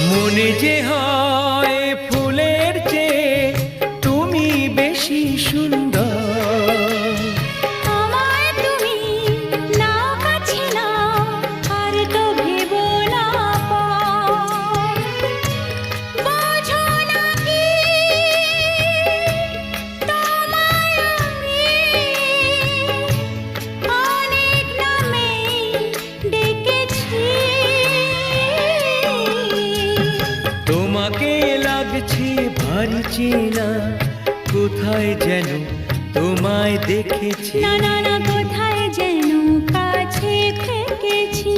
মনে যে হয় ফুলের চেয়ে তুমি বেশি সুন্দর। আমায় তুমি নাও কাছে নাও, আর তো ভেবো না পর। বোঝো না কি তোমায় আমি অনেক নামে ডেকেছি। তোমাকে লাগছে ভারী চেনা, কোথায় যেন তোমায় দেখেছি। না না না, কোথায় যেন কাছে থেকেছি।